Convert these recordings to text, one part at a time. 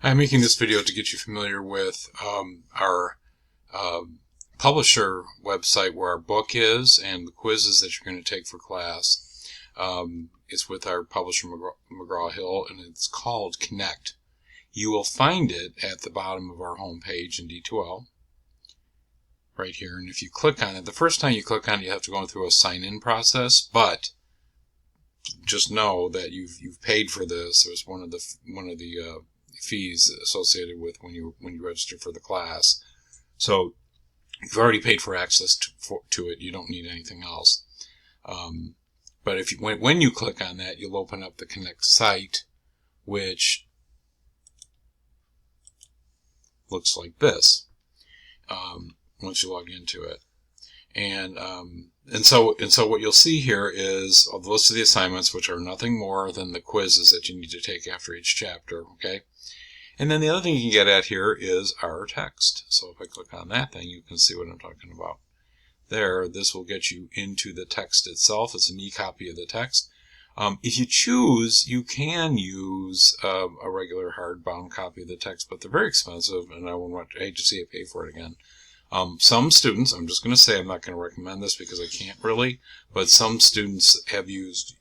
I'm making this video to get you familiar with our publisher website where our book is and the quizzes that you're going to take for class. It's with our publisher McGraw-Hill, and it's called Connect. You will find it at the bottom of our home page in D2L right here, and if you click on it, the first time you click on it you have to go through a sign-in process, but just know that you've paid for this. There's one of the fees associated with when you register for the class. So you've already paid for access to it. You don't need anything else. But if when you click on that, you'll open up the Connect site, which looks like this once you log into it. And so what you'll see here is a list of the assignments, which are nothing more than the quizzes that you need to take after each chapter, okay? And then the other thing you can get at here is our text. So if I click on that thing, you can see what I'm talking about. There, this will get you into the text itself. It's an e-copy of the text. If you choose, you can use a regular hardbound copy of the text, but they're very expensive, and I hate to see you pay for it again. Some students, I'm just going to say I'm not going to recommend this because I can't really, but some students have used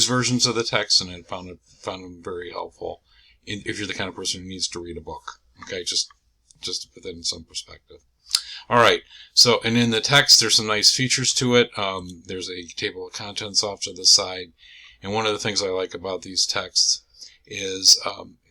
versions of the text and have found them very helpful if you're the kind of person who needs to read a book. Okay, just to put that in some perspective. All right, so, and in the text there's some nice features to it. There's a table of contents off to the side, and one of the things I like about these texts is,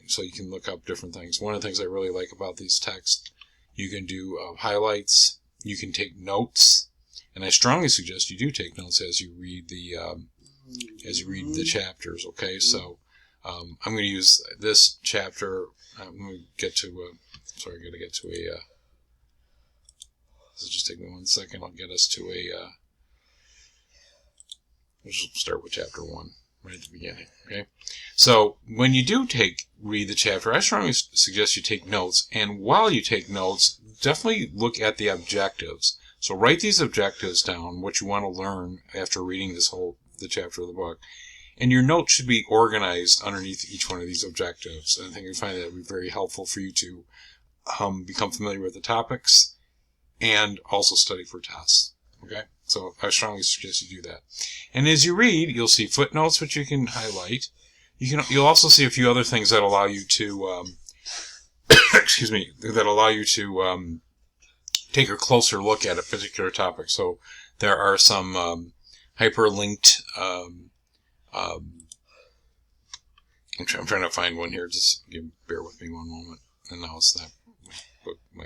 so you can look up different things. One of the things I really like about these texts, you can do highlights, you can take notes, and I strongly suggest you do take notes as you read the chapters. Okay, so I'm going to use this chapter. I'm going to get to. Sorry, I got to get to a. This will just take me 1 second. I'll get us to a. We'll just start with chapter 1 right at the beginning. Okay, so when you do read the chapter, I strongly suggest you take notes. And while you take notes, definitely look at the objectives. So write these objectives down, what you want to learn after reading the chapter of the book. And your notes should be organized underneath each one of these objectives. And I think you find that would be very helpful for you to become familiar with the topics and also study for tests. Okay, so I strongly suggest you do that. And as you read, you'll see footnotes, which you can highlight. You'll also see a few other things that allow you to take a closer look at a particular topic. So there are some hyperlinked. I'm trying to find one here. Just bear with me one moment. And now it's not my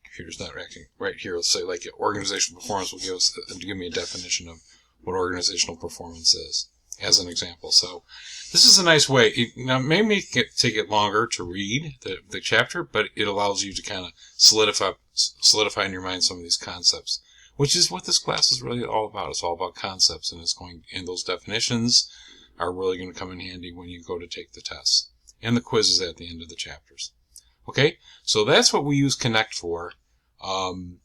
computer's not reacting. Right here, let's say like organizational performance will give me a definition of what organizational performance is as an example. So this is a nice way. Now, it may take it longer to read the chapter, but it allows you to kind of solidify in your mind some of these concepts, which is what this class is really all about. It's all about concepts, and those definitions are really going to come in handy when you go to take the tests and the quizzes at the end of the chapters. Okay, so that's what we use Connect for, and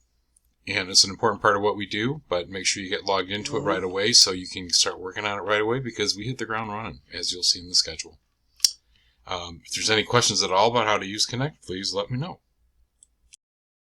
it's an important part of what we do, but make sure you get logged into it right away so you can start working on it right away, because we hit the ground running, as you'll see in the schedule. If there's any questions at all about how to use Connect, please let me know.